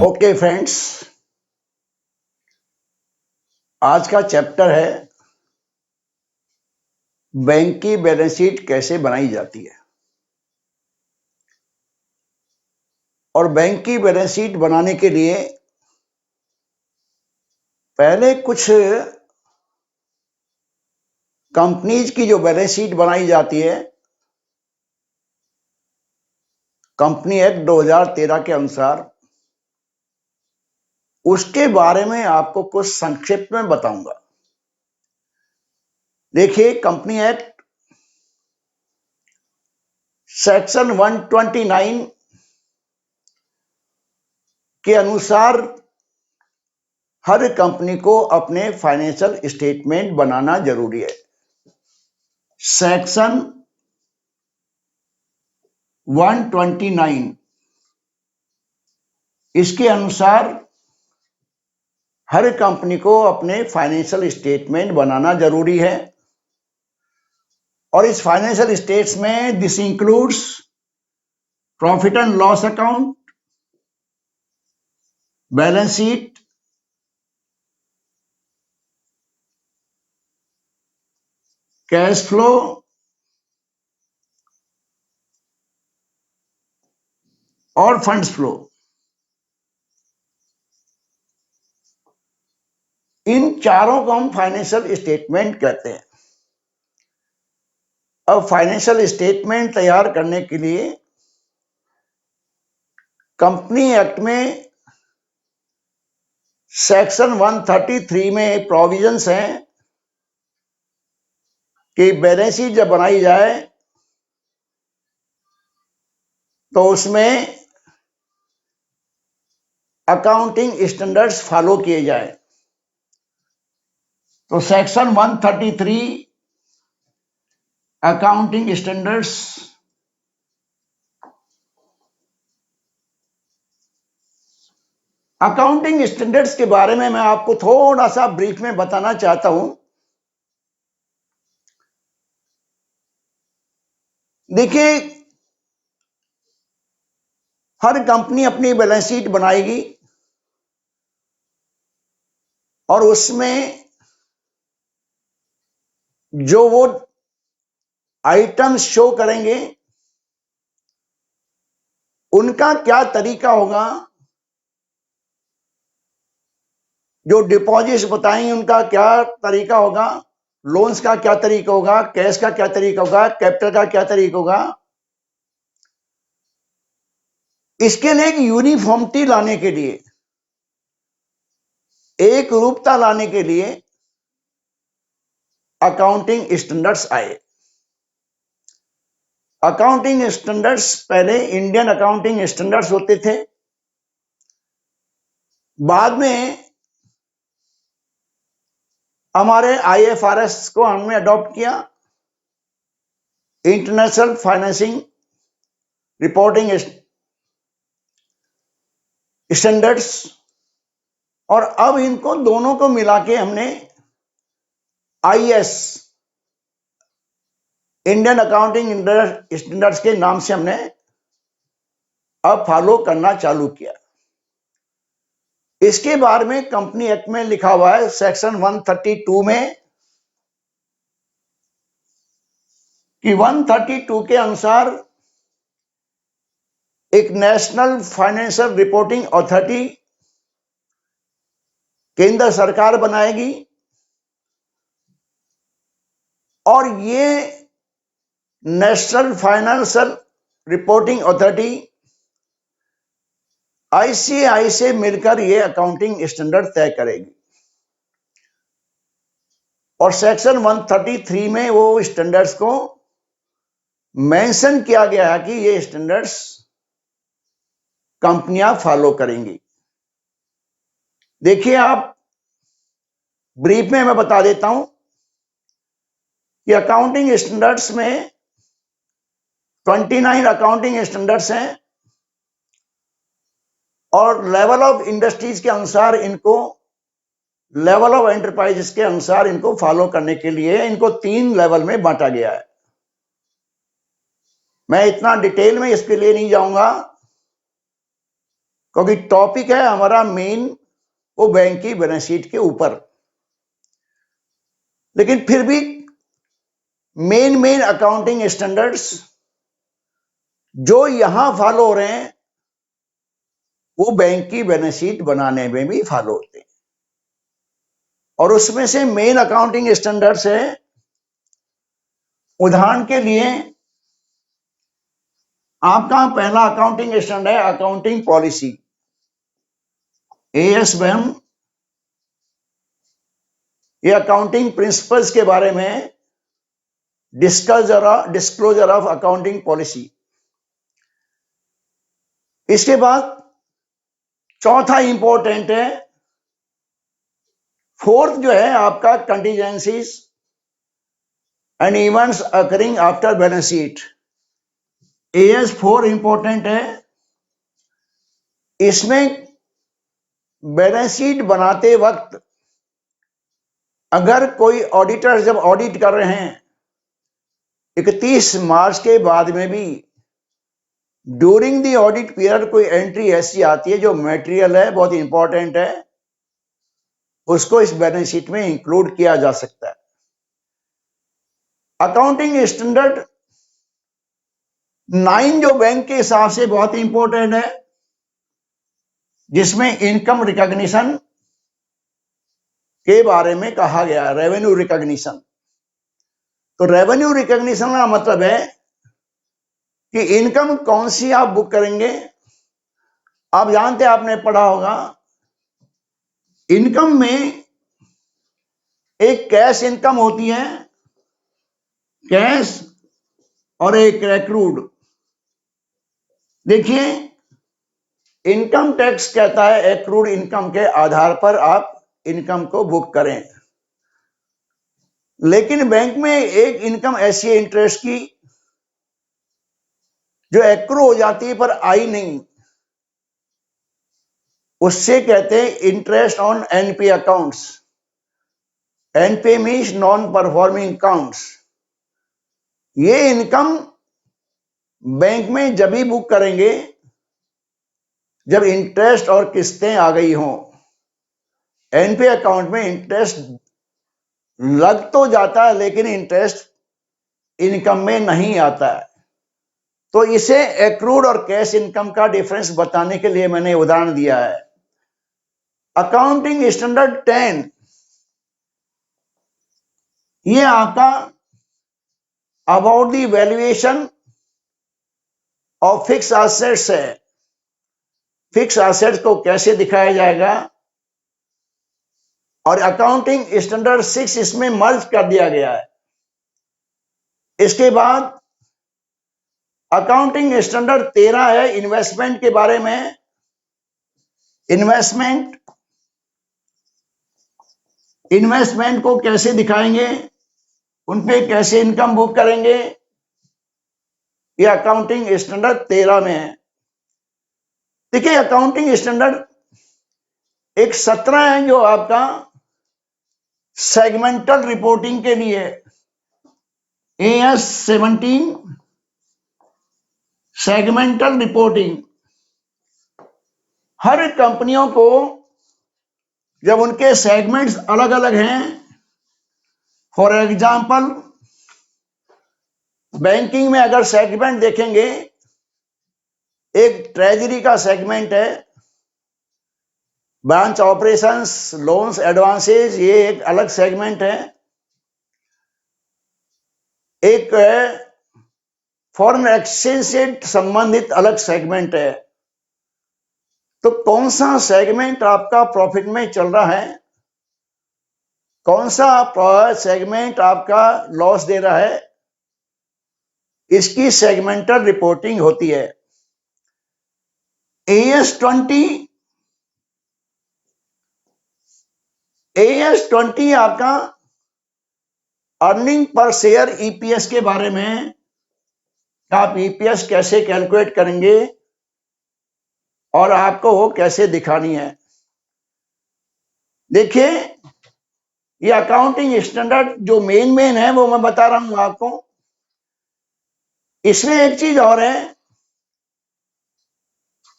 Okay friends, आज का chapter है बैंक की बैलेंस शीट कैसे बनाई जाती है। और बैंक की बैलेंस शीट बनाने के लिए पहले कुछ कंपनीज की जो बैलेंस शीट बनाई जाती है कंपनी एक्ट 2013 के अनुसार, उसके बारे में आपको कुछ संक्षिप्त में बताऊंगा। देखिए, कंपनी एक्ट सेक्शन 129 के अनुसार हर कंपनी को अपने फाइनेंशियल स्टेटमेंट बनाना जरूरी है। सेक्शन 129 इसके अनुसार हर कंपनी को अपने फाइनेंशियल स्टेटमेंट बनाना जरूरी है। और इस फाइनेंशियल स्टेट्स में this includes profit and loss account, balance sheet, cash flow और फंड्स फ्लो। इन चारों को हम फाइनेंशियल स्टेटमेंट कहते हैं। अब फाइनेंशियल स्टेटमेंट तैयार करने के लिए कंपनी एक्ट में सेक्शन 133 में प्रोविजंस हैं कि बैलेंस शीट जब बनाई जाए तो उसमें अकाउंटिंग स्टैंडर्ड्स फॉलो किए जाए। तो section 133 accounting standards, accounting standards के बारे में मैं आपको थोड़ा सा ब्रीफ में बताना चाहता हूं। देखिए, हर कंपनी अपनी बैलेंस शीट बनाएगी और उसमें जो वो आइटम्स शो करेंगे उनका क्या तरीका होगा, जो डिपॉजिट्स बताएंगे उनका क्या तरीका होगा, लोन्स का क्या तरीका होगा, कैश का क्या तरीका होगा, कैपिटल का क्या तरीका होगा। इसके लिए एक यूनिफॉर्मिटी लाने के लिए, एक रूपता लाने के लिए अकाउंटिंग स्टैंडर्ड्स आए। अकाउंटिंग स्टैंडर्ड्स पहले इंडियन अकाउंटिंग स्टैंडर्ड्स होते थे, बाद में हमारे IFRS को हमने अडॉप्ट किया, इंटरनेशनल फाइनेंसिंग रिपोर्टिंग स्टैंडर्ड्स, और अब इनको दोनों को मिला के हमने IS इंडियन अकाउंटिंग स्टैंडर्ड्स के नाम से हमने अब फॉलो करना चालू किया। इसके बारे में कंपनी एक्ट में लिखा हुआ है सेक्शन 132 में कि 132 के अनुसार एक नेशनल फाइनेंशियल रिपोर्टिंग अथॉरिटी केंद्र सरकार बनाएगी और ये national financial reporting authority ICAI से मिलकर ये अकाउंटिंग स्टैंडर्ड तय करेगी। और सेक्शन 133 में वो स्टैंडर्ड्स को मेंशन किया गया है कि ये स्टैंडर्ड्स कंपनियां फॉलो करेंगी। देखिए, आप ब्रीफ में मैं बता देता हूं कि अकाउंटिंग स्टैंडर्ड्स में 29 अकाउंटिंग स्टैंडर्ड्स हैं और लेवल ऑफ इंडस्ट्रीज के अनुसार इनको, लेवल ऑफ एंटरप्राइजेस के अनुसार इनको फॉलो करने के लिए इनको 3 लेवल में बांटा गया है। मैं इतना डिटेल में इसके लिए नहीं जाऊंगा, क्योंकि टॉपिक है हमारा मेन वो बैंक की बैलेंस शीट के ऊपर। लेकिन फिर भी मेन अकाउंटिंग स्टैंडर्ड्स जो यहां फॉलो हो रहे हैं वो बैंक की बैलेंस शीट बनाने में भी फॉलो होते हैं। और उसमें से मेन अकाउंटिंग स्टैंडर्ड्स है, उदाहरण के लिए आपका पहला अकाउंटिंग स्टैंडर्ड है अकाउंटिंग पॉलिसी, AS1। ये अकाउंटिंग प्रिंसिपल्स के बारे में डिस्क्लोजर ऑफ अकाउंटिंग पॉलिसी। इसके बाद चौथा इंपॉर्टेंट है, फोर्थ जो है आपका contingencies and events occurring after balance sheet, AS4 important है। इसमें बैलेंस शीट बनाते वक्त अगर कोई ऑडिटर जब ऑडिट कर रहे हैं 31 मार्च के बाद में भी ड्यूरिंग द ऑडिट पीरियड कोई एंट्री ऐसी आती है जो मटेरियल है, बहुत इंपॉर्टेंट है, उसको इस बैलेंस शीट में इंक्लूड किया जा सकता है। अकाउंटिंग स्टैंडर्ड 9 जो बैंक के हिसाब से बहुत इंपॉर्टेंट है, जिसमें इनकम रिकॉग्निशन के बारे में कहा गया, रेवेन्यू रिकॉग्निशन। तो रेवेन्यू रिकॉग्निशन का मतलब है कि इनकम कौन सी आप बुक करेंगे। आप जानते हैं, आपने पढ़ा होगा, इनकम में एक कैश इनकम होती है, कैश, और एक एक्रूड। देखिए, इनकम टैक्स कहता है एक्रूड इनकम के आधार पर आप इनकम को बुक करें। लेकिन बैंक में एक इनकम ऐसी है इंटरेस्ट की जो एक्रू हो जाती है पर आई नहीं, उससे कहते हैं interest on NP accounts. NP means non performing accounts. ये इनकम बैंक में जब भी बुक करेंगे जब इंटरेस्ट और किस्तें आ गई हों। एनपी अकाउंट में इंटरेस्ट लग तो जाता है लेकिन इंटरेस्ट इनकम में नहीं आता है। तो इसे एक्रूड और कैश इनकम का डिफरेंस बताने के लिए मैंने उदाहरण दिया है। अकाउंटिंग स्टैंडर्ड 10 ये आपका about the valuation of fix assets है। फिक्स एसेट्स को कैसे दिखाया जाएगा, और अकाउंटिंग स्टैंडर्ड 6 इसमें मर्ज कर दिया गया है। इसके बाद अकाउंटिंग स्टैंडर्ड 13 है इन्वेस्टमेंट के बारे में। इन्वेस्टमेंट को कैसे दिखाएंगे, उन पे कैसे इनकम बुक करेंगे, ये अकाउंटिंग स्टैंडर्ड 13 में है। देखिए, अकाउंटिंग स्टैंडर्ड एक 17 है जो आपका सेगमेंटल रिपोर्टिंग के लिए, AS17 सेगमेंटल रिपोर्टिंग। हर कंपनियों को जब उनके सेगमेंट्स अलग अलग हैं, फॉर एग्जांपल बैंकिंग में अगर सेगमेंट देखेंगे, एक ट्रेजरी का सेगमेंट है, ब्रांच ऑपरेशंस, लोन्स, एडवांसेस, ये एक अलग सेगमेंट है। एक फॉरेन एक्सचेंज से संबंधित अलग सेगमेंट है। तो कौन सा सेगमेंट आपका प्रॉफिट में चल रहा है, कौन सा सेगमेंट आपका लॉस दे रहा है, इसकी सेगमेंटल रिपोर्टिंग होती है। AS20 आपका अर्निंग पर शेयर EPS के बारे में, आप EPS कैसे कैलकुलेट करेंगे और आपको वो कैसे दिखानी है। देखिए, ये अकाउंटिंग स्टैंडर्ड जो मेन है वो मैं बता रहा हूं आपको। इसमें एक चीज और है,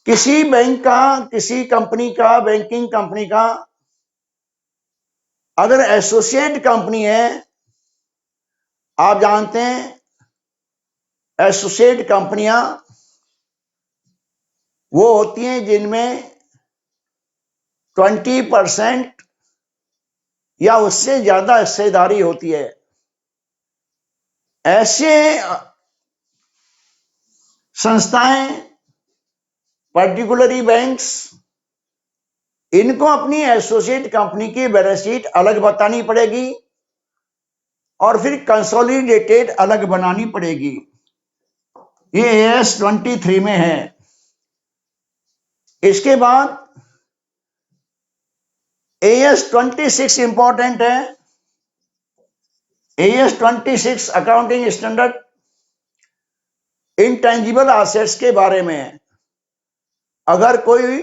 किसी बैंक का, किसी कंपनी का, बैंकिंग कंपनी का अगर एसोसिएट कंपनी है, आप जानते हैं एसोसिएट कंपनियां वो होती हैं जिनमें 20% या उससे ज्यादा हिस्सेदारी होती है। ऐसे संस्थाएं, पर्टिकुलरली बैंक्स, इनको अपनी एसोसिएट कंपनी की बैलेंस शीट अलग बतानी पड़ेगी और फिर कंसोलिडेटेड अलग बनानी पड़ेगी। ये AS 23 में है। इसके बाद AS 26 इंपॉर्टेंट है। AS 26 accounting standard intangible assets के बारे में है। अगर कोई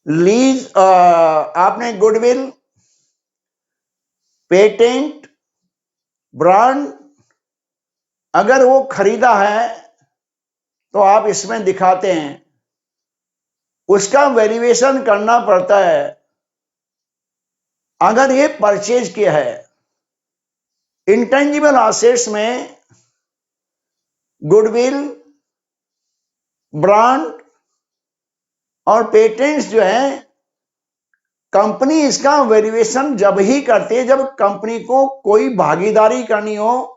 लीज, आपने गुडविल, पेटेंट, ब्रांड अगर वो खरीदा है तो आप इसमें दिखाते हैं, उसका वैल्यूएशन करना पड़ता है। अगर ये परचेज किया है, इंटेंजिबल एसेट्स में गुडविल, ब्रांड और पेटेंट्स जो है, कंपनी इसका वैल्यूएशन जब ही करती है जब कंपनी को कोई भागीदारी करनी हो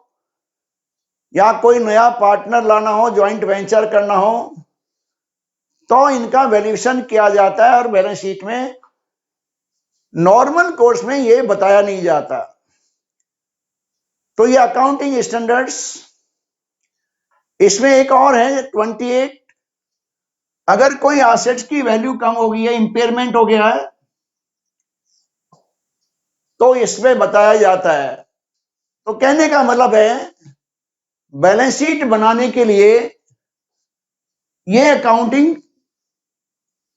या कोई नया पार्टनर लाना हो, ज्वाइंट वेंचर करना हो, तो इनका वैल्यूएशन किया जाता है और बैलेंस शीट में नॉर्मल कोर्स में ये बताया नहीं जाता। तो ये अकाउंटिंग स्टैंडर्ड्स, इसमें एक और है 28, अगर कोई एसेट्स की वैल्यू कम हो गई है, इंपेयरमेंट हो गया है, तो इसमें बताया जाता है। तो कहने का मतलब है बैलेंस शीट बनाने के लिए ये अकाउंटिंग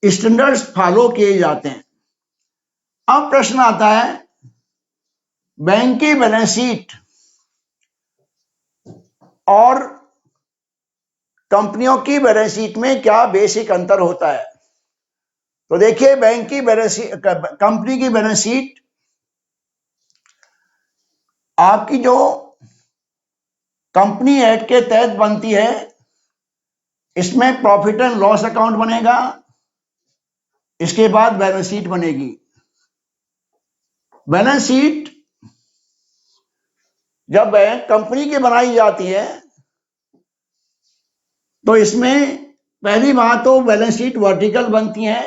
स्टैंडर्ड्स फॉलो किए जाते हैं। अब प्रश्न आता है बैंक की बैलेंस शीट और कंपनियों की बैलेंस शीट में क्या बेसिक अंतर होता है। तो देखिए, बैंक की बैलेंस शीट, कंपनी की बैलेंस शीट आपकी जो कंपनी एक्ट के तहत बनती है, इसमें प्रॉफिट एंड लॉस अकाउंट बनेगा, इसके बाद बैलेंस शीट बनेगी। बैलेंस शीट जब कंपनी की बनाई जाती है तो इसमें पहली बात तो बैलेंस शीट वर्टिकल बनती है,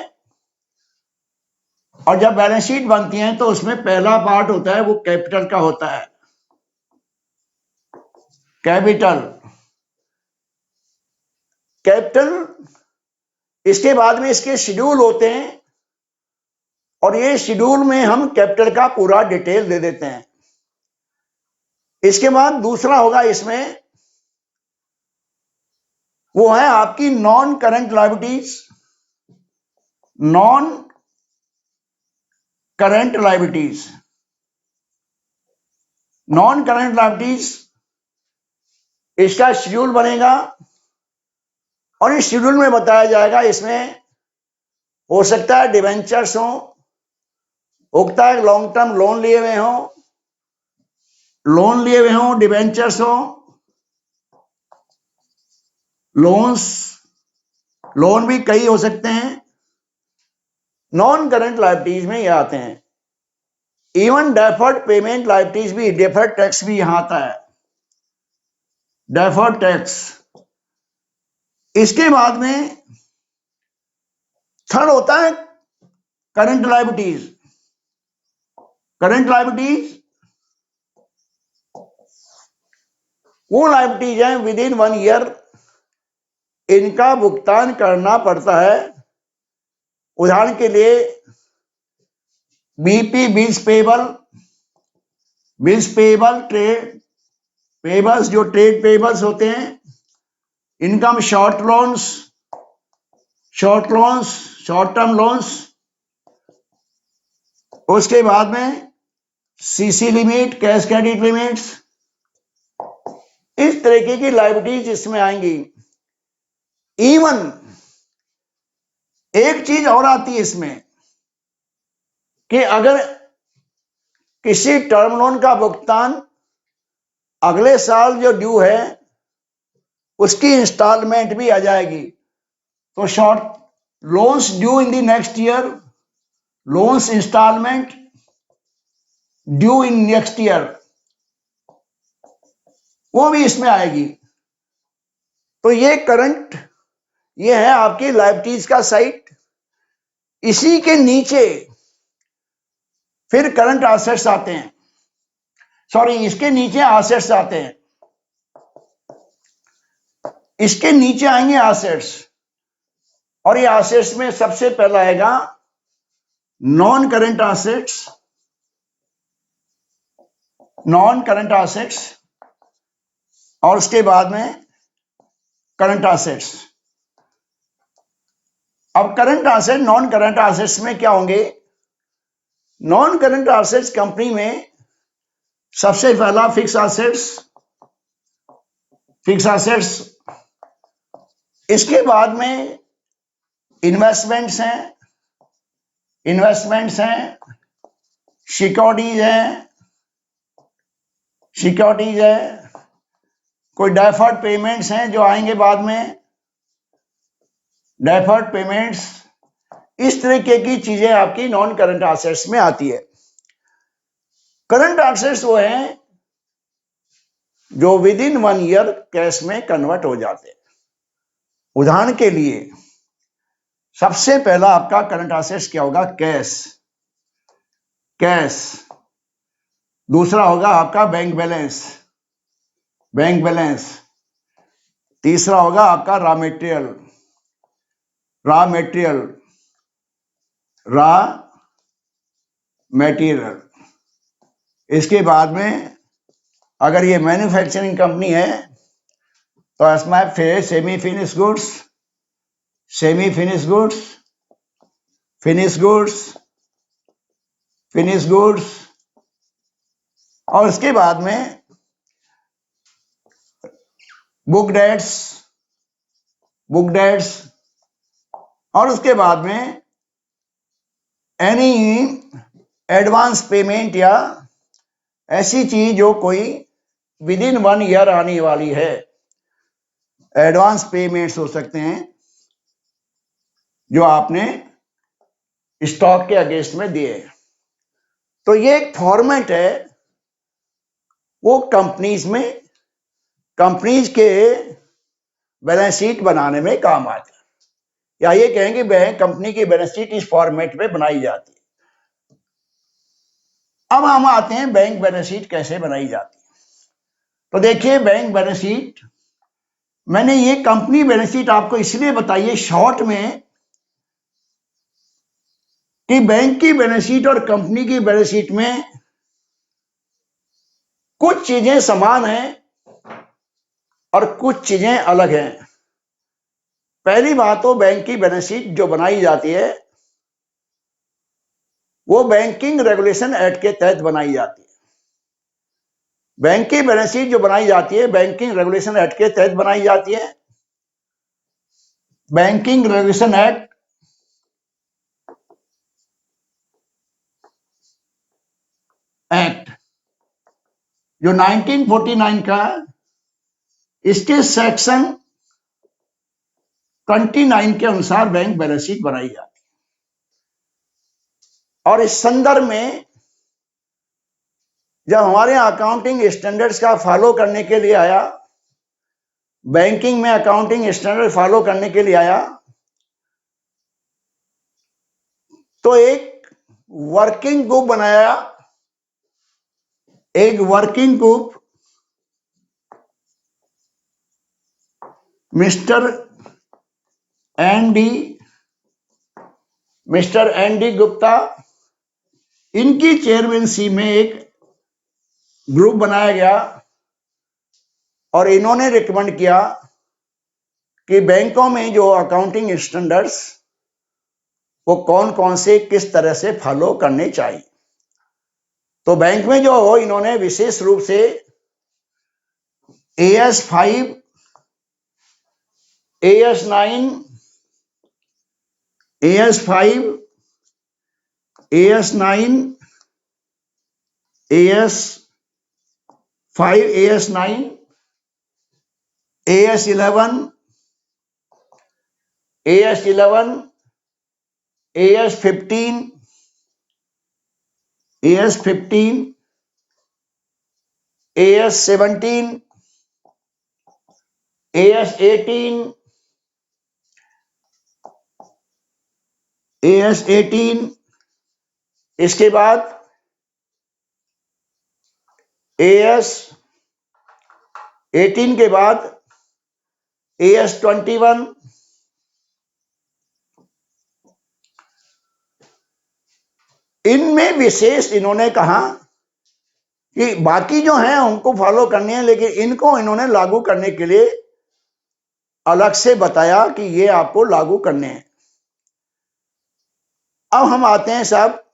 और जब बैलेंस शीट बनती है तो उसमें पहला पार्ट होता है वो कैपिटल का होता है, कैपिटल। इसके बाद में इसके शेड्यूल होते हैं और ये शेड्यूल में हम कैपिटल का पूरा डिटेल दे देते हैं। इसके बाद दूसरा होगा इसमें, वो है आपकी non current liabilities. Non current liabilities, non current liabilities, इसका शेड्यूल बनेगा और इस शेड्यूल में बताया जाएगा, इसमें हो सकता है डिवेंचर्स हो, होता है लॉन्ग टर्म लोन लिए हुए हो, डिवेंचर्स हो, लोन भी कई हो सकते हैं। नॉन करंट लायबिलिटीज में ये आते हैं। इवन डेफर्ड पेमेंट लायबिलिटीज भी, डेफर्ड टैक्स भी यहां आता है, डेफर्ड टैक्स। इसके बाद में थर्ड होता है करंट लायबिलिटीज। करंट लायबिलिटीज वो लायबिलिटीज हैं विद इन 1 ईयर इनका भुगतान करना पड़ता है। उदाहरण के लिए BP, bills payable, trade payables, जो ट्रेड पेबल्स होते हैं, इनकम शॉर्ट टर्म लोन्स, उसके बाद में CC limit, cash credit limits, इस तरीके की लायबिलिटीज इसमें आएंगी। इवन एक चीज और आती है इसमें कि अगर किसी टर्म लोन का भुगतान अगले साल जो ड्यू है उसकी इंस्टॉलमेंट भी आ जाएगी, तो short loans due in the next year, loans instalment due in next year, वो भी इसमें आएगी। तो ये करंट, ये है आपकी लायबिलिटीज का साइड। इसी के नीचे फिर करंट एसेट्स आते हैं, सॉरी इसके नीचे एसेट्स आते हैं, इसके नीचे आएंगे एसेट्स, और ये एसेट्स में सबसे पहला आएगा non current assets, non current assets, और उसके बाद में करंट एसेट्स। अब current asset non current assets में क्या होंगे? नॉन करंट एसेट्स कंपनी में सबसे पहला फिक्स एसेट्स, फिक्स एसेट्स, इसके बाद में इन्वेस्टमेंट्स हैं, इन्वेस्टमेंट्स हैं, सिक्योरिटीज हैं, सिक्योरिटीज है, कोई डेफर्ड पेमेंट्स हैं जो आएंगे बाद में, डेफर्ड पेमेंट्स, इस तरीके की चीजें आपकी नॉन करंट एसेट्स में आती है। करंट एसेट्स वो हैं जो विद इन 1 ईयर कैश में कन्वर्ट हो जाते हैं। उदाहरण के लिए सबसे पहला आपका करंट एसेट्स क्या होगा? Cash, cash. दूसरा होगा आपका बैंक बैलेंस, बैंक बैलेंस। तीसरा होगा आपका raw material, raw material, raw material. इसके बाद में अगर ये मैन्युफैक्चरिंग कंपनी है तो इसमें फिर semi finish goods, semi finish goods, finish goods, finish goods, और उसके बाद में बुक डेट्स, बुक डेट्स, और उसके बाद में एनी एडवांस पेमेंट या ऐसी चीज जो कोई विद इन 1 ईयर आने वाली है। एडवांस पेमेंट्स हो सकते हैं जो आपने स्टॉक के अगेंस्ट में दिए। तो ये एक फॉर्मेट है, वो कंपनीज में, कंपनीज के बैलेंस शीट बनाने में काम आता है, या ये कहेंगे कंपनी की बैलेंस शीट इस फॉर्मेट में बनाई जाती है। अब हम आते हैं बैंक बैलेंस शीट कैसे बनाई जाती है। तो देखिए बैंक बैलेंस शीट, मैंने ये कंपनी बैलेंस शीट आपको इसलिए बताई है शॉर्ट में कि बैंक की बैलेंस शीट और कंपनी की बैलेंस शीट में कुछ चीजें समान हैं और कुछ चीजें अलग हैं। पहली बात तो बैंक की बैलेंस शीट जो बनाई जाती है वो बैंकिंग रेगुलेशन एक्ट के तहत बनाई जाती है। बैंक की बैलेंस शीट जो बनाई जाती है बैंकिंग रेगुलेशन एक्ट के तहत बनाई जाती है। बैंकिंग रेगुलेशन एक्ट जो 1949 का, इसके सेक्शन 29 के अनुसार बैंक बैलेंस शीट बनाई जाती है। और इस संदर्भ में जब हमारे अकाउंटिंग स्टैंडर्ड्स का फॉलो करने के लिए आया, बैंकिंग में अकाउंटिंग स्टैंडर्ड फॉलो करने के लिए आया, तो एक वर्किंग ग्रुप बनाया, एक working group mister N D Gupta, इनकी चेयरमैनशिप में एक ग्रुप बनाया गया और इन्होंने रिकमेंड किया कि बैंकों में जो अकाउंटिंग स्टैंडर्ड्स वो कौन कौन से किस तरह से फॉलो करने चाहिए। तो बैंक में जो हो इन्होंने विशेष रूप से AS5, AS9, AS5, AS9, AS5, AS9, AS11, AS11, AS15, AS15, AS17, AS18, AS18, इसके बाद AS18 के बाद AS21, इनमें विशेष इन्होंने कहा कि बाकी जो हैं उनको फॉलो करनी है, लेकिन इनको इन्होंने लागू करने के लिए अलग से बताया कि ये आपको लागू करने हैं। अब हम आते हैं साहब,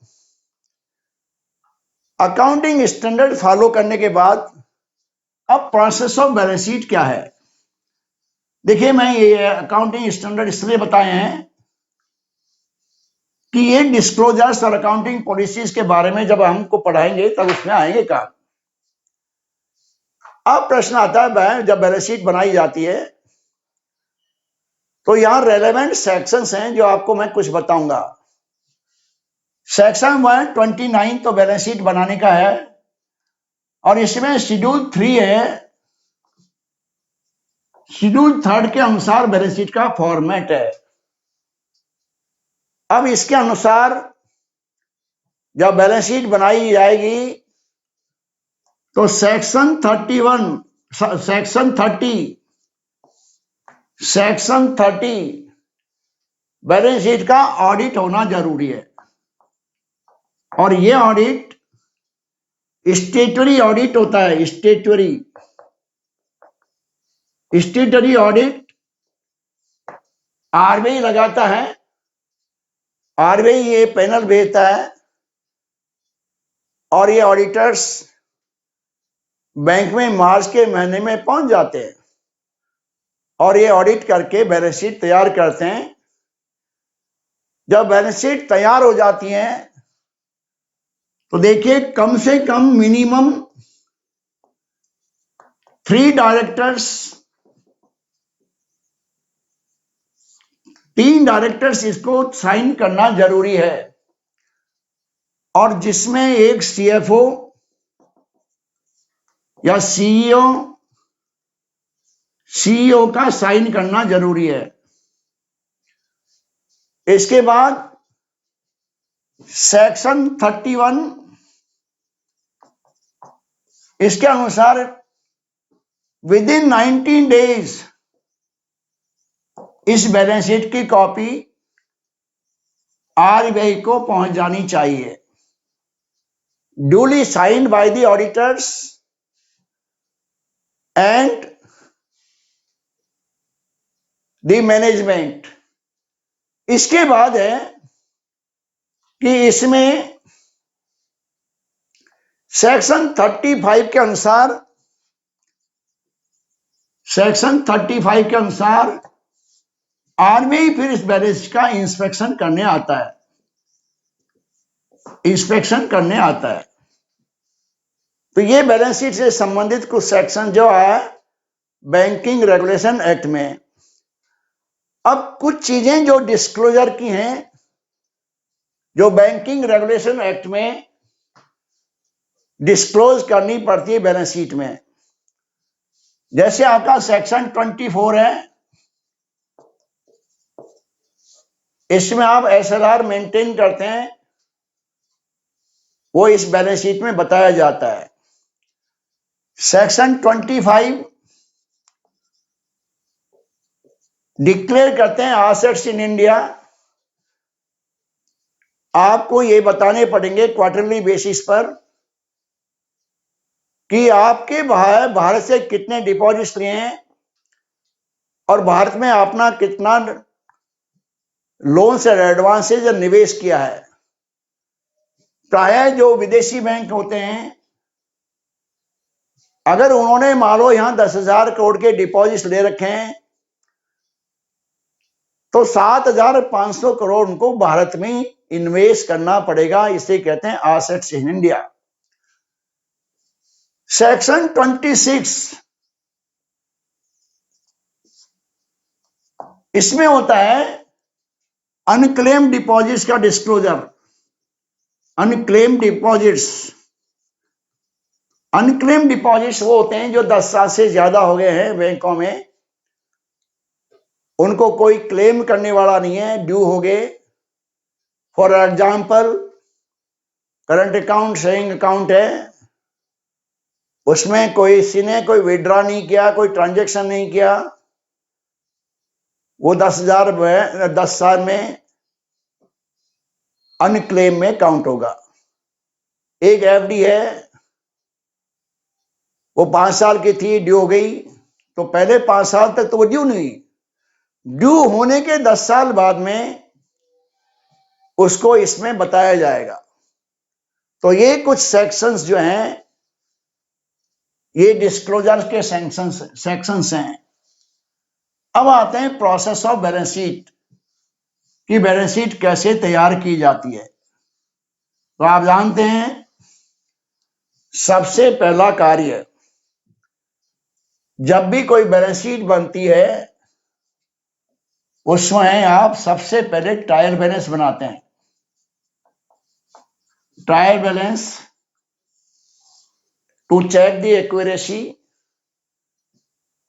अकाउंटिंग स्टैंडर्ड फॉलो करने के बाद अब प्रोसेस ऑफ बैलेंस शीट क्या है। देखिए, मैं ये अकाउंटिंग स्टैंडर्ड इसलिए बताए हैं कि ये डिस्क्लोजर्स और अकाउंटिंग पॉलिसीज के बारे में जब हमको पढ़ाएंगे तब उसमें आएंगे काम। अब प्रश्न आता है, जब बैलेंस शीट बनाई जाती है तो यहां रेलेवेंट सेक्शंस हैं जो आपको मैं कुछ बताऊंगा। सेक्शन 129 तो बैलेंस शीट बनाने का है, और इसमें शेड्यूल 3 है। शेड्यूल 3 के अनुसार बैलेंस शीट का फॉर्मेट है। अब इसके अनुसार जब बैलेंस शीट बनाई जाएगी तो सेक्शन 30 बैलेंस शीट का ऑडिट होना जरूरी है, और ये ऑडिट स्टेटरी ऑडिट होता है। स्टेटरी ऑडिट आरबीआई लगाता है। आरबीआई ये पैनल भेजता है, और ये ऑडिटर्स बैंक में मार्च के महीने में पहुंच जाते हैं, और ये ऑडिट करके बैलेंस शीट तैयार करते हैं। जब बैलेंस शीट तैयार हो जाती है तो देखिए, कम से कम मिनिमम 3 डायरेक्टर्स, 3 डायरेक्टर्स इसको साइन करना जरूरी है, और जिसमें एक सीएफओ या सीईओ का साइन करना जरूरी है। इसके बाद सेक्शन 31 इसके अनुसार विद इन 19 डेज इस बैलेंस शीट की कॉपी आरबीआई को पहुंच जानी चाहिए, duly signed by the auditors and the management. इसके बाद है कि इसमें सेक्शन 35 के अनुसार आरबीआई फिर इस बैलेंस का इंस्पेक्शन करने आता है। तो ये बैलेंस शीट से संबंधित कुछ सेक्शन जो है बैंकिंग रेगुलेशन एक्ट में। अब कुछ चीजें जो डिस्क्लोजर की हैं, जो बैंकिंग रेगुलेशन एक्ट में डिस्क्लोज करनी पड़ती है बैलेंस शीट में, जैसे आपका सेक्शन 24 है, इसमें आप एसएलआर मेंटेन करते हैं, वो इस बैलेंस शीट में बताया जाता है। सेक्शन 25 डिक्लेयर करते हैं एसेट्स इन इंडिया। आपको ये बताने पड़ेंगे क्वार्टरली बेसिस पर कि आपके भारत से कितने डिपॉजिट्स लिए हैं, और भारत में अपना कितना लोन्स और एडवांसेज और निवेश किया है। प्रायः जो विदेशी बैंक होते हैं, अगर उन्होंने मान लो यहां 10,000 करोड़ के डिपॉजिट्स ले रखे हैं, तो 7,500 करोड़ उनको भारत में इन्वेस्ट करना पड़ेगा। इसे कहते हैं एसेट्स इन इंडिया। सेक्शन 26 इसमें होता है अनक्लेम डिपॉजिट्स का डिस्क्लोजर। अनक्लेम डिपॉजिट्स वो होते हैं जो 10 साल से ज्यादा हो गए हैं बैंकों में, उनको कोई क्लेम करने वाला नहीं है, ड्यू हो गए। For example current account, saving account है, उसमें किसी ने कोई विड्रॉ नहीं किया, कोई ट्रांजैक्शन नहीं किया, वो 10 साल में अनक्लेम में काउंट होगा। एक एफडी है, वो 5 साल की थी, ड्यू हो गई, तो पहले 5 साल तक तो वो ड्यू नहीं, ड्यू होने के 10 साल बाद में उसको इसमें बताया जाएगा। तो ये कुछ सेक्शंस जो हैं, ये डिस्क्लोजर के सेक्शंस हैं। अब आते हैं प्रोसेस ऑफ बैलेंस शीट, कि बैलेंस शीट कैसे तैयार की जाती है। तो आप जानते हैं सबसे पहला कार्य जब भी कोई बैलेंस शीट बनती है उसमें आप सबसे पहले ट्रायल बैलेंस बनाते हैं। Trial balance to check the accuracy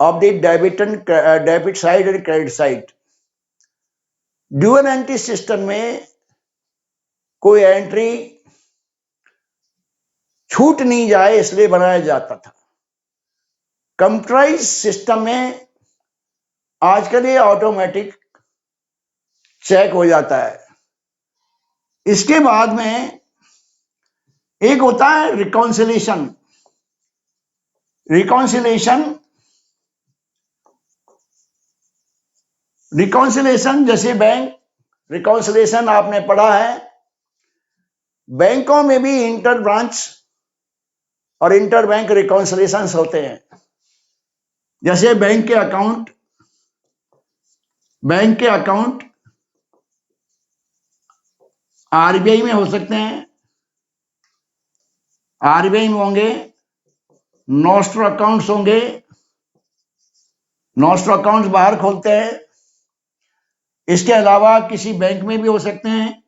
of the debit side and credit side. Dual entry system में कोई एंट्री छूट नहीं जाए इसलिए बनाया जाता था। कंप्यूटराइज सिस्टम में आजकल ये ऑटोमेटिक चेक हो जाता है। इसके बाद में एक होता है रिकॉन्सिलेशन। रिकॉन्सिलेशन जैसे बैंक रिकॉन्सिलेशन आपने पढ़ा है, बैंकों में भी इंटर ब्रांच और इंटर बैंक रिकॉन्सिलेशन होते हैं। जैसे बैंक के अकाउंट आरबीआई में हो सकते हैं, आरबीआई में होंगे, नॉस्ट्रो अकाउंट्स होंगे, नॉस्ट्रो अकाउंट्स बाहर खोलते हैं। इसके अलावा किसी बैंक में भी हो सकते हैं,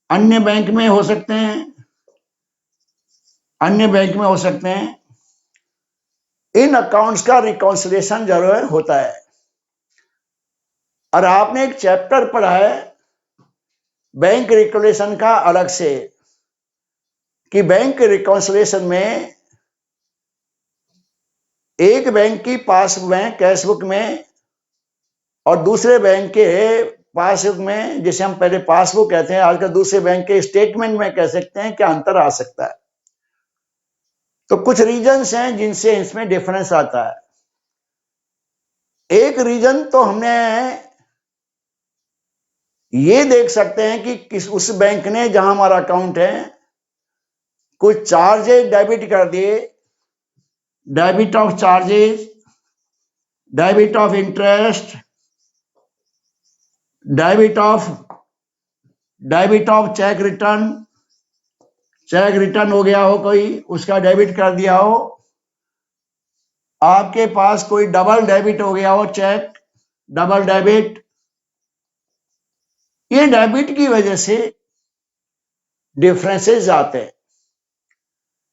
अन्य बैंक में हो सकते हैं, इन अकाउंट्स का रिकॉन्सिलेशन जरूर होता है। और आपने एक चैप्टर पढ़ा है बैंक रिकॉन्सिलेशन का अलग से, कि बैंक रिकॉन्सिलेशन में एक बैंक की पासबुक में, कैशबुक में, और दूसरे बैंक के पासबुक में, जिसे हम पहले पासबुक कहते हैं, आजकल दूसरे बैंक के स्टेटमेंट में कह सकते हैं, क्या अंतर आ सकता है। तो कुछ रीजंस हैं जिनसे इसमें डिफरेंस आता है। एक रीजन तो हमने ये देख सकते हैं कि उस बैंक ने जहां हमारा अकाउंट है कुछ चार्जेस डेबिट कर दिए, debit of charges, debit of interest, debit of check return हो गया हो, कोई उसका डेबिट कर दिया हो, आपके पास कोई डबल डेबिट हो गया हो, चेक डबल डेबिट। ये डेबिट की वजह से डिफरेंसेस आते हैं।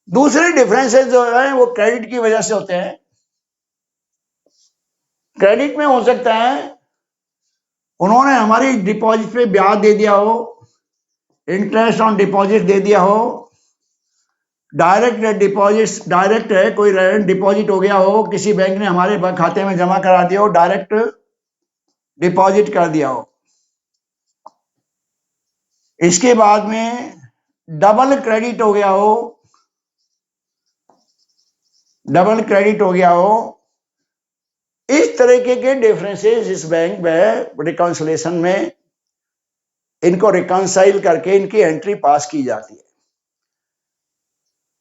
दूसरे डिफरेंसेस जो है वो क्रेडिट की वजह से होते हैं। क्रेडिट में हो सकता है उन्होंने हमारी डिपॉजिट पे ब्याज दे दिया हो, इंटरेस्ट ऑन डिपॉजिट दे दिया हो, डायरेक्ट है, कोई डिपॉजिट हो गया हो, किसी बैंक ने हमारे खाते में जमा करा दिया हो, डायरेक्ट डिपॉजिट कर दिया हो। इसके बाद में डबल क्रेडिट हो गया हो, इस तरीके के डिफरेंसेस इस बैंक में रिकॉन्सिलेशन में इनको रिकॉन्साइल करके इनकी एंट्री पास की जाती है।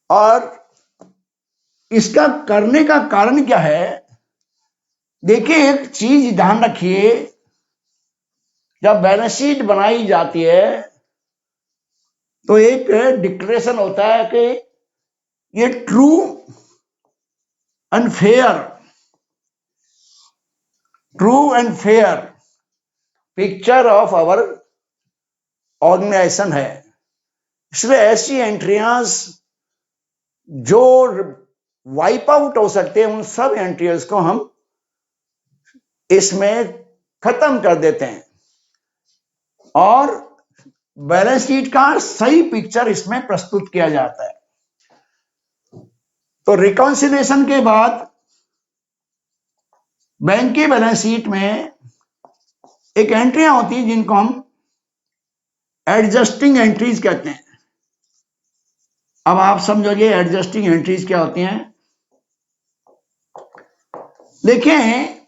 और इसका करने का कारण क्या है? देखिए, एक चीज ध्यान रखिए जब बैलेंस शीट बनाई जाती है तो एक डिक्लेरेशन होता है कि ये true and fair picture of our organisation है। इसलिए ऐसी एंट्रियां जो वाइप आउट हो सकते हैं उन सब एंट्रीज को हम इसमें खत्म कर देते हैं और बैलेंस शीट का सही पिक्चर इसमें प्रस्तुत किया जाता है। तो रिकॉन्सिलिएशन के बाद बैंक की बैलेंस शीट में एक एंट्रियां होती हैं जिनको हम एडजस्टिंग एंट्रीज कहते हैं। अब आप समझोगे एडजस्टिंग एंट्रीज क्या होती हैं। देखें,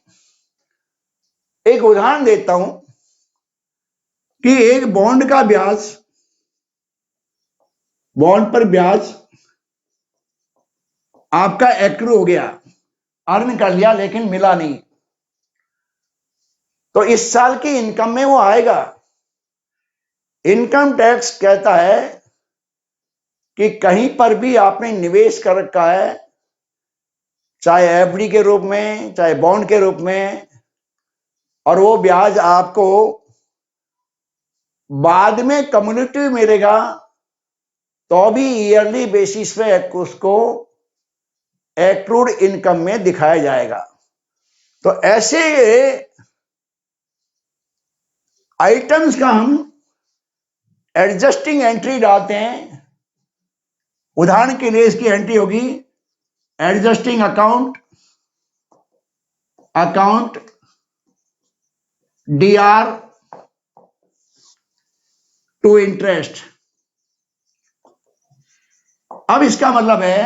एक उदाहरण देता हूं कि एक बॉन्ड का ब्याज, बॉन्ड पर ब्याज आपका एक्रू हो गया, अर्न कर लिया लेकिन मिला नहीं, तो इस साल की इनकम में वो आएगा। इनकम टैक्स कहता है कि कहीं पर भी आपने निवेश कर रखा है, चाहे एफडी के रूप में चाहे बॉन्ड के रूप में, और वो ब्याज आपको बाद में कम्युनिटी मिलेगा तो भी ईयरली बेसिस पे उसको एक्रूड इनकम में दिखाया जाएगा। तो ऐसे आइटम्स का हम एडजस्टिंग एंट्री डालते हैं। उदाहरण के लिए इसकी एंट्री होगी adjusting account DR to interest. अब इसका मतलब है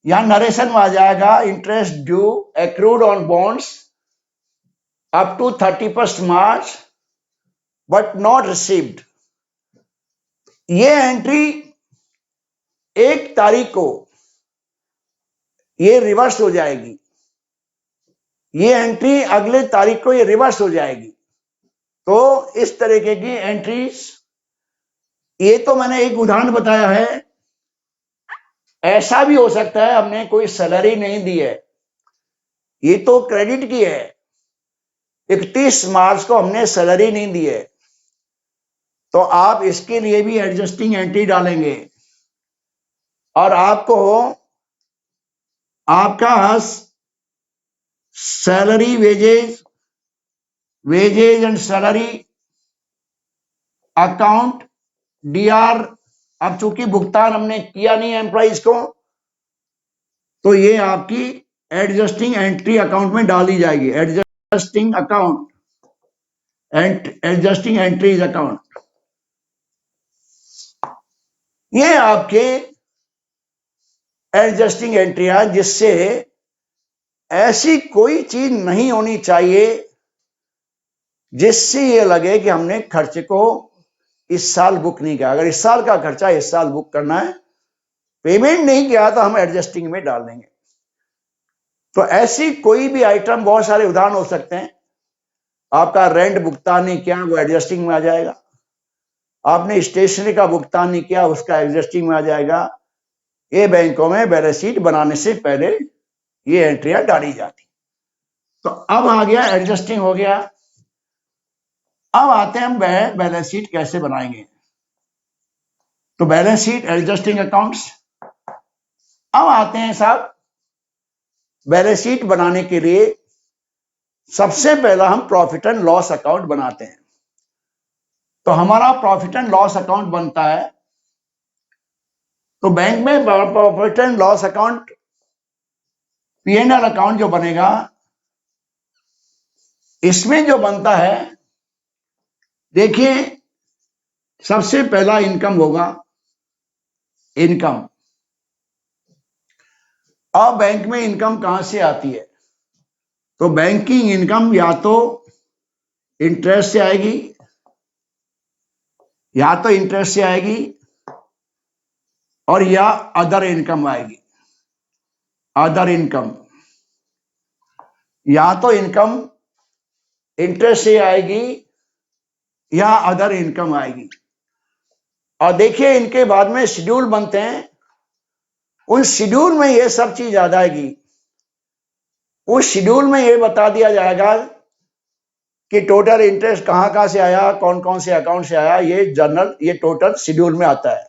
यहां नरेशन में आ जाएगा interest due accrued on bonds up to 31 March but not received. ये एंट्री 1 तारीख को ये रिवर्स हो जाएगी, ये एंट्री अगले तारीख को ये रिवर्स हो जाएगी। तो इस तरीके की एंट्रीज, ये तो मैंने एक उदाहरण बताया है। ऐसा भी हो सकता है हमने कोई सैलरी नहीं दी है, ये तो क्रेडिट की है, 31 मार्च को हमने सैलरी नहीं दी है, तो आप इसके लिए भी एडजस्टिंग एंट्री डालेंगे और आपको आपका salary wages and salary account DR, अब चूंकि भुगतान हमने किया नहीं है एम्प्लॉइज को, तो ये आपकी एडजस्टिंग एंट्री अकाउंट में डाली जाएगी। एडजस्टिंग एंट्रीज अकाउंट, ये आपके एडजस्टिंग एंट्रियां जिससे ऐसी कोई चीज नहीं होनी चाहिए जिससे ये लगे कि हमने खर्चे को इस साल बुक नहीं किया। अगर इस साल का खर्चा इस साल बुक करना है, पेमेंट नहीं किया तो हम एडजस्टिंग में डाल देंगे। तो ऐसी कोई भी आइटम, बहुत सारे उदाहरण हो सकते हैं। आपका रेंट भुगतान नहीं किया, वो एडजस्टिंग में आ जाएगा। आपने स्टेशनरी का भुगतान नहीं किया, उसका एडजस्टिंग में आ जाएगा। ये बैंकों में बैलेंस शीट बनाने से पहले ये एंट्रियां डाली जाती। तो अब आ गया, एडजस्टिंग हो गया। अब आते हैं हम बैलेंस शीट कैसे बनाएंगे। तो बैलेंस शीट, एडजस्टिंग अकाउंट्स। अब आते हैं साहब, बैलेंस शीट बनाने के लिए सबसे पहला हम प्रॉफिट एंड लॉस अकाउंट बनाते हैं। तो हमारा प्रॉफिट एंड लॉस अकाउंट बनता है, तो बैंक में profit and loss account, P&L account जो बनेगा, इसमें जो बनता है, देखिए सबसे पहला इनकम होगा, इनकम। अब बैंक में इनकम कहां से आती है? तो बैंकिंग इनकम या तो इंटरेस्ट से आएगी, और या अदर इनकम आएगी। अदर इनकम, या तो इनकम इंटरेस्ट से आएगी या अदर इनकम आएगी। और देखिए इनके बाद में शेड्यूल बनते हैं, उन शेड्यूल में ये सब चीज आ जाएगी। उस शेड्यूल में ये बता दिया जाएगा कि टोटल इंटरेस्ट कहां कहां से आया, कौन कौन से अकाउंट से आया, ये जर्नल, ये टोटल शेड्यूल में आता है।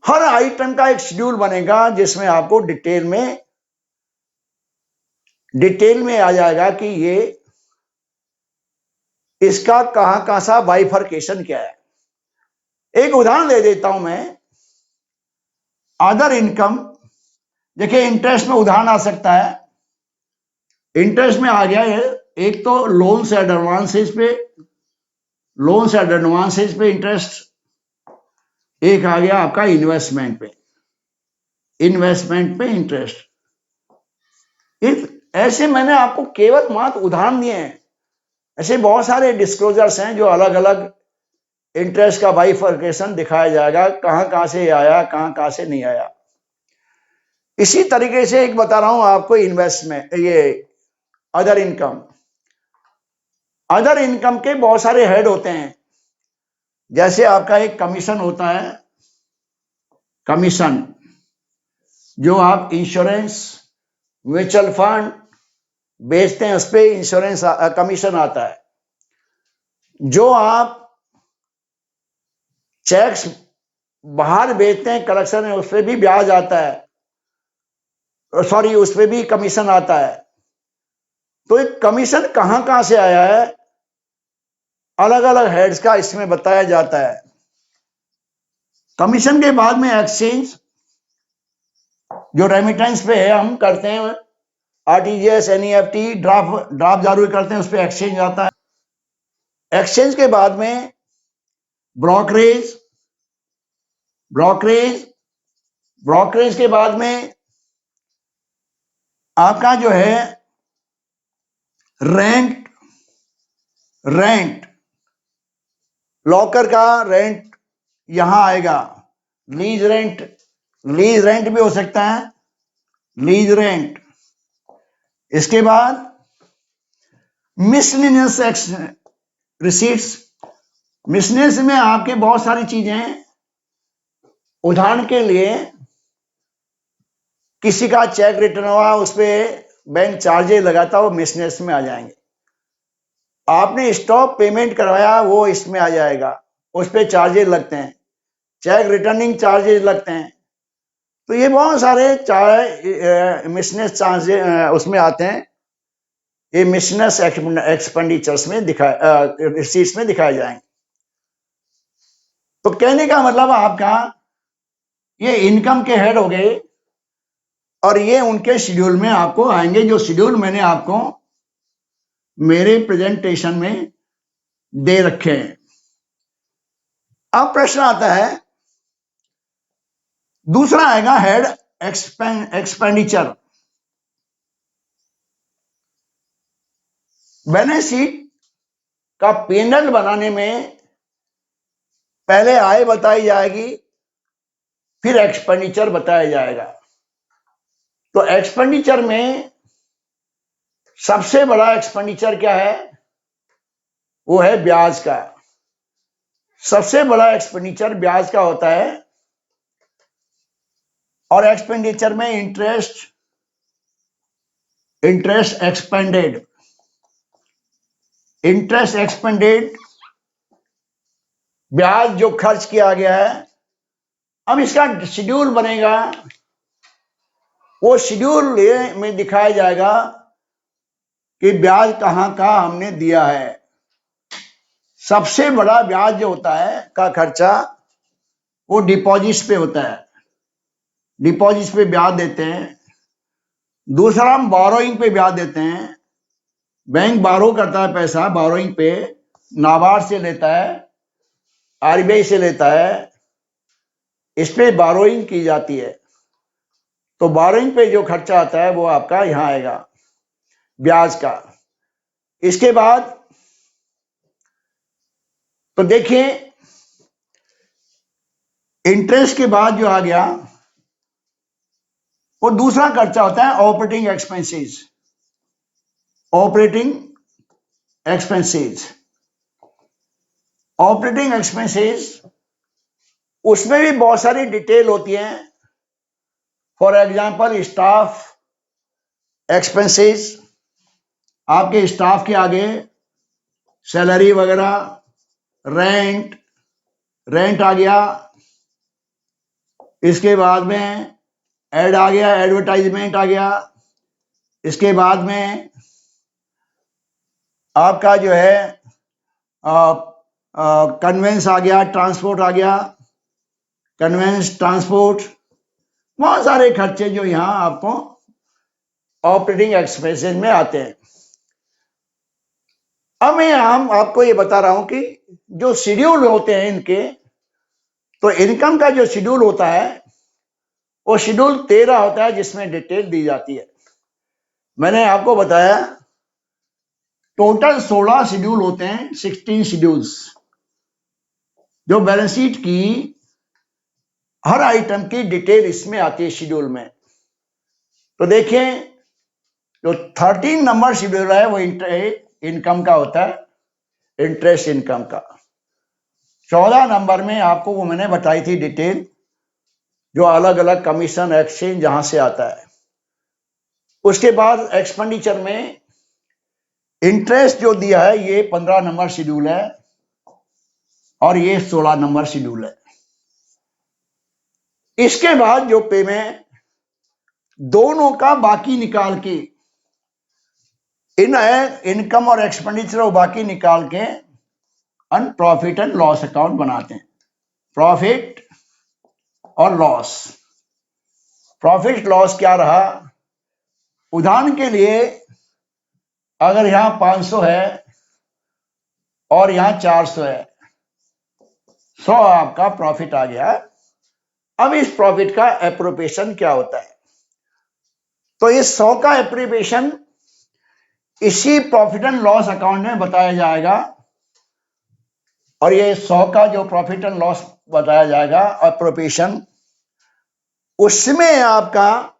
हर आइटम का एक शेड्यूल बनेगा जिसमें आपको डिटेल में आ जाएगा कि ये इसका कहां कहां सा बाइफरकेशन क्या है। एक उदाहरण दे देता हूं मैं। अदर इनकम, देखिए इंटरेस्ट में उदाहरण आ सकता है। इंटरेस्ट में आ गया है, एक तो लोन्स एंड एडवांसेस पे इंटरेस्ट, एक आ गया आपका इन्वेस्टमेंट पे इंटरेस्ट। ऐसे मैंने आपको केवल मात्र उदाहरण दिए हैं। ऐसे बहुत सारे डिस्क्लोजर्स हैं जो अलग अलग इंटरेस्ट का बाइफरकेशन दिखाया जाएगा, कहां कहां से आया, कहां कहां से नहीं आया। इसी तरीके से एक बता रहा हूं आपको इन्वेस्टमेंट, ये अदर इनकम के बहुत सारे हेड होते हैं। जैसे आपका एक कमीशन होता है, कमीशन जो आप इंश्योरेंस, म्यूचुअल फंड बेचते हैं उस पर इंश्योरेंस कमीशन आता है। जो आप चेक्स बाहर बेचते हैं कलेक्शन में, उस पर भी ब्याज आता है, सॉरी उस पर भी कमीशन आता है। तो एक कमीशन कहां कहां से आया है, अलग अलग हेड्स का इसमें बताया जाता है। कमीशन के बाद में एक्सचेंज, जो रेमिटेंस पे है हम करते हैं, आरटीजीएस, एनईएफटी, ड्राफ्ट जारी करते हैं, उस पर एक्सचेंज आता है। एक्सचेंज के बाद में ब्रोकरेज, ब्रोकरेज के बाद में आपका जो है रेंट, लॉकर का रेंट यहां आएगा। लीज रेंट भी हो सकता है, लीज रेंट। इसके बाद मिसलेनियस रिसीट्स, मिसलेनियस में आपके बहुत सारी चीजें हैं। उदाहरण के लिए किसी का चेक रिटर्न हुआ, उस पर बैंक चार्जेस लगाता है, वो मिसलेनियस में आ जाएंगे। आपने स्टॉप पेमेंट करवाया, वो इसमें आ जाएगा, उस पर चार्जेस लगते हैं, चेक रिटर्निंग चार्जेस लगते हैं। तो ये बहुत सारे मिसलेनियस चार्जेस उसमें आते हैं। ये मिसलेनियस एक्सपेंडिचर्स में रिसीट्स में दिखाए जाएंगे। तो कहने का मतलब आपका, ये इनकम के हेड हो गए और ये उनके शेड्यूल में आपको आएंगे, जो शेड्यूल मैंने आपको मेरे प्रेजेंटेशन में दे रखे हैं। अब प्रश्न आता है, दूसरा आएगा हेड एक्सपेंडिचर। बैलेंस शीट का पेनल बनाने में पहले आय बताई जाएगी, फिर एक्सपेंडिचर बताया जाएगा। तो एक्सपेंडिचर में सबसे बड़ा एक्सपेंडिचर क्या है, वो है ब्याज का। सबसे बड़ा एक्सपेंडिचर ब्याज का होता है। और एक्सपेंडिचर में इंटरेस्ट एक्सपेंडेड, ब्याज जो खर्च किया गया है। अब इसका शेड्यूल बनेगा, वो शेड्यूल में दिखाया जाएगा कि ब्याज कहां का हमने दिया है। सबसे बड़ा ब्याज जो होता है का खर्चा, वो डिपॉजिट्स पे होता है, डिपॉजिट्स पे ब्याज देते हैं। दूसरा हम बोरोइंग पे ब्याज देते हैं। बैंक बारो करता है पैसा, बोरोइंग पे नाबार्ड से लेता है, आरबीआई से लेता है, इस पे बोरोइंग की जाती है। तो बोरोइंग पे जो खर्चा आता है वो आपका यहां आएगा, ब्याज का। इसके बाद तो देखिए, इंटरेस्ट के बाद जो आ गया, वो दूसरा खर्चा होता है ऑपरेटिंग एक्सपेंसेस। ऑपरेटिंग एक्सपेंसेस, उसमें भी बहुत सारी डिटेल होती है। फॉर एग्जांपल स्टाफ एक्सपेंसेस, आपके स्टाफ के आगे सैलरी वगैरह, रेंट, रेंट आ गया। इसके बाद में एड आ गया, एडवर्टाइजमेंट आ गया। इसके बाद में आपका जो है कन्वेंस आ गया, ट्रांसपोर्ट आ गया, कन्वेंस, ट्रांसपोर्ट, बहुत सारे खर्चे जो यहाँ आपको ऑपरेटिंग एक्सपेंसेस में आते हैं। अब मैं आपको ये बता रहा हूं कि जो शेड्यूल होते हैं इनके, तो इनकम का जो शेड्यूल होता है वो शेड्यूल 13 होता है, जिसमें डिटेल दी जाती है। मैंने आपको बताया टोटल 16 शेड्यूल होते हैं, 16 शेड्यूल्स, जो बैलेंस शीट की हर आइटम की डिटेल इसमें आती है शेड्यूल में। तो देखिए, जो 13 नंबर शेड्यूल है वो इनकम का होता है, इंटरेस्ट इनकम का। 14 नंबर में आपको वो मैंने बताई थी डिटेल, जो अलग अलग कमीशन, एक्सचेंज जहां से आता है। उसके बाद एक्सपेंडिचर में इंटरेस्ट जो दिया है ये 15 नंबर शेड्यूल है और ये 16 नंबर शेड्यूल है। इसके बाद जो पेमेंट, दोनों का बाकी निकाल के, इनकम और एक्सपेंडिचर वो बाकी निकाल के प्रॉफिट एंड लॉस अकाउंट बनाते हैं। प्रॉफिट और लॉस, प्रॉफिट लॉस क्या रहा, उदाहरण के लिए अगर यहां 500 है और यहां 400 है, 100 आपका प्रॉफिट आ गया। अब इस प्रॉफिट का एप्रोप्रिएशन क्या होता है, तो इस 100 का एप्रोप्रिएशन इसी प्रॉफिट एंड लॉस अकाउंट में बताया जाएगा। और ये 100 का जो प्रॉफिट एंड लॉस बताया जाएगा एप्रोप्रिएशन, उसमें आपका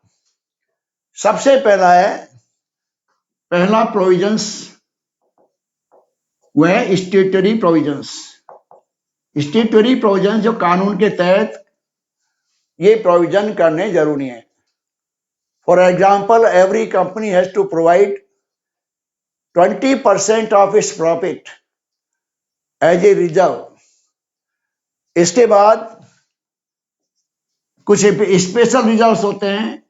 सबसे पहला है, पहला प्रोविजंस वह स्टैट्यूटरी प्रोविजंस। स्टैट्यूटरी प्रोविजंस जो कानून के तहत ये प्रोविजन करने जरूरी है। For example, every company has to provide 20% of its profit as a reserve. इसके बाद कुछ स्पेशल रिजर्व्स होते हैं,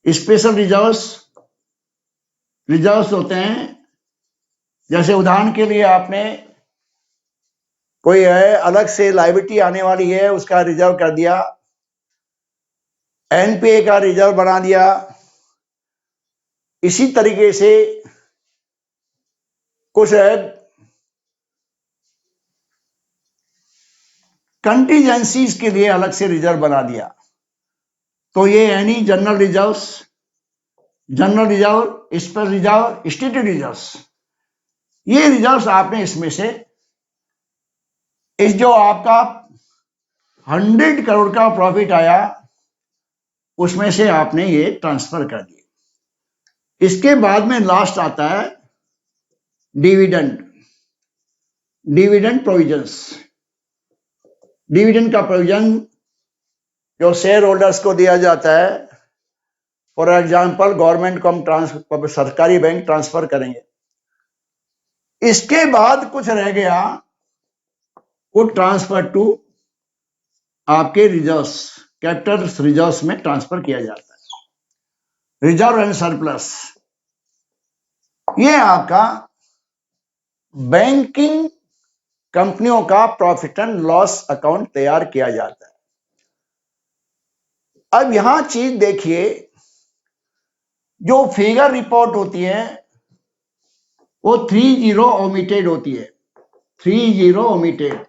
स्पेशल रिजर्व्स होते हैं। जैसे उदाहरण के लिए आपने कोई है अलग से लायबिलिटी आने वाली है, उसका रिजर्व कर दिया, एनपीए का रिजर्व बना दिया। इसी तरीके से कुछ है कंटीजेंसीज के लिए अलग से रिजर्व बना दिया। तो ये यानी general reserve, special reserve, stated reserves, ये रिजर्व्स आपने इसमें से, इस जो आपका 100 करोड़ का प्रॉफिट आया उसमें से आपने ये ट्रांसफर कर दिए। इसके बाद में लास्ट आता है डिविडेंड प्रोविजंस। डिविडेंड का प्रोविजन जो शेयर होल्डर्स को दिया जाता है, फॉर एग्जाम्पल गवर्नमेंट को हम सरकारी बैंक ट्रांसफर करेंगे। इसके बाद कुछ रह गया, वो ट्रांसफर टू आपके रिजर्व्स, कैपिटल रिजर्व्स में ट्रांसफर किया जाता है। रिजर्व एंड सरप्लस, ये आपका बैंकिंग कंपनियों का प्रॉफिट एंड लॉस अकाउंट तैयार किया जाता है। अब यहां चीज देखिए, जो फिगर रिपोर्ट होती है वो 30 ओमिटेड होती है, 30 ओमिटेड।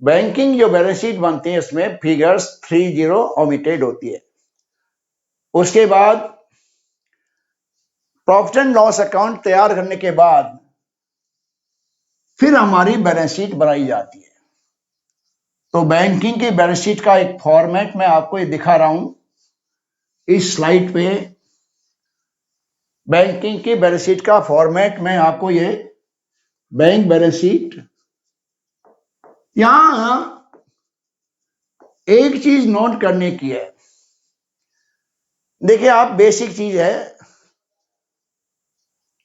बैंकिंग जो बैलेंस शीट बनती है इसमें फिगर्स 30 ओमिटेड होती है। उसके बाद प्रॉफिट एंड लॉस अकाउंट तैयार करने के बाद फिर हमारी बैलेंस शीट बनाई जाती है। तो बैंकिंग की बैलेंस शीट का एक फॉर्मेट मैं आपको ये दिखा रहा हूं इस स्लाइड पे। बैंकिंग की बैलेंस शीट का फॉर्मेट मैं आपको ये बैंक बैलेंस शीट। यहां एक चीज नोट करने की है, देखिए आप, बेसिक चीज है,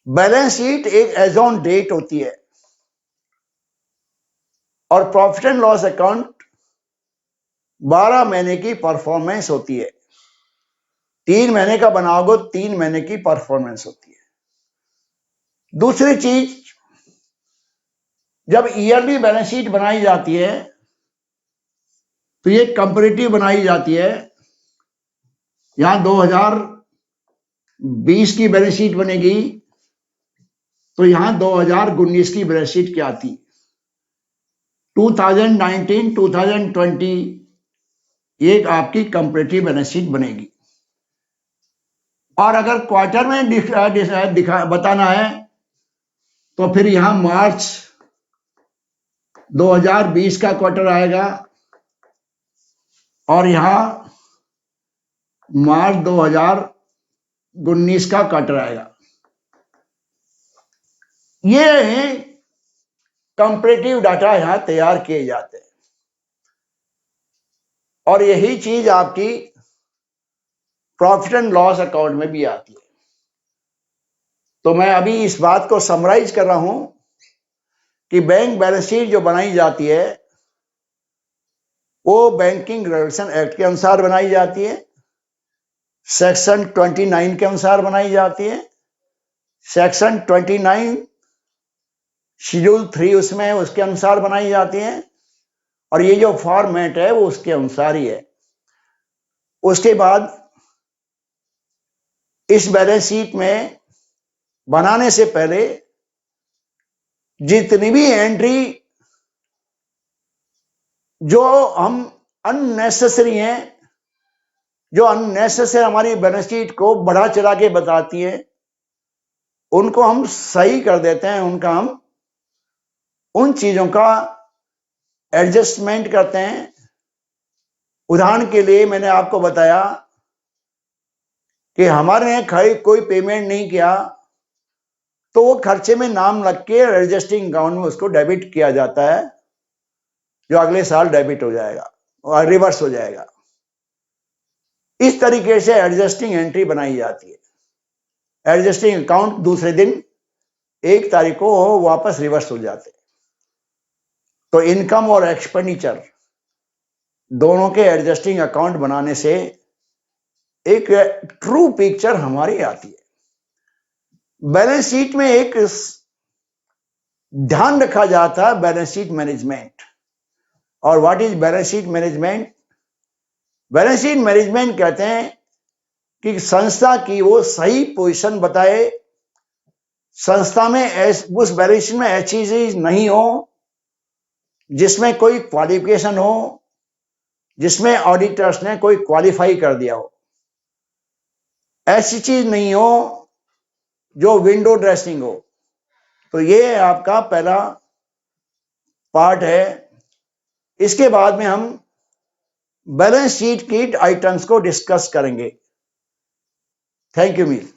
बैलेंस शीट एक एज ऑन डेट होती है और प्रॉफिट एंड लॉस अकाउंट 12 महीने की परफॉर्मेंस होती है। 3 महीने का बनाओगे 3 महीने की परफॉर्मेंस होती है। दूसरी चीज, जब ईयरली बैलेंस शीट बनाई जाती है तो ये कंपैरेटिव बनाई जाती है। यहां 2020 की बैलेंस शीट बनेगी तो यहां 2019 की बैलेंस शीट क्या थी, 2019 2020 एक आपकी कंपैरेटिव बैलेंस शीट बनेगी। और अगर क्वार्टर में बताना है तो फिर यहां मार्च 2020 का क्वार्टर आएगा और यहां मार्च 2019 का क्वार्टर आएगा। ये कंपैरेटिव डाटा यहां तैयार किए जाते हैं और यही चीज आपकी प्रॉफिट एंड लॉस अकाउंट में भी आती है। तो मैं अभी इस बात को समराइज कर रहा हूं कि बैंक बैलेंस शीट जो बनाई जाती है वो बैंकिंग रेगुलेशन एक्ट के अनुसार बनाई जाती है, सेक्शन 29 के अनुसार बनाई जाती है। सेक्शन 29 शेड्यूल 3 उसमें उसके अनुसार बनाई जाती है और ये जो फॉर्मेट है वो उसके अनुसार ही है। उसके बाद इस बैलेंस शीट में बनाने से पहले जितनी भी एंट्री जो हम अननेसेसरी हैं, जो अननेसेसरी हमारी बैलेंस शीट को बढ़ा चढ़ा के बताती है, उनको हम सही कर देते हैं, उनका हम उन चीजों का एडजस्टमेंट करते हैं। उदाहरण के लिए मैंने आपको बताया कि हमारे यहाँ कोई पेमेंट नहीं किया तो वो खर्चे में नाम लग के एडजस्टिंग अकाउंट में उसको डेबिट किया जाता है, जो अगले साल डेबिट हो जाएगा और रिवर्स हो जाएगा। इस तरीके से एडजस्टिंग एंट्री बनाई जाती है। एडजस्टिंग अकाउंट दूसरे दिन 1 तारीख को वापस रिवर्स हो जाते हैं। तो इनकम और एक्सपेंडिचर दोनों के एडजस्टिंग अकाउंट बनाने से एक ट्रू पिक्चर हमारी आती है। बैलेंस शीट में एक ध्यान रखा जाता है बैलेंस शीट मैनेजमेंट। और what is balance sheet management? Balance sheet management कहते हैं कि संस्था की वो सही पोजीशन बताए, संस्था में उस बैलेंस शीट में ऐसी चीज नहीं हो जिसमें कोई क्वालिफिकेशन हो, जिसमें ऑडिटर्स ने कोई क्वालिफाई कर दिया हो, ऐसी चीज नहीं हो जो विंडो ड्रेसिंग हो। तो ये आपका पहला पार्ट है। इसके बाद में हम बैलेंस शीट की आइटम्स को डिस्कस करेंगे। Thank you Mir.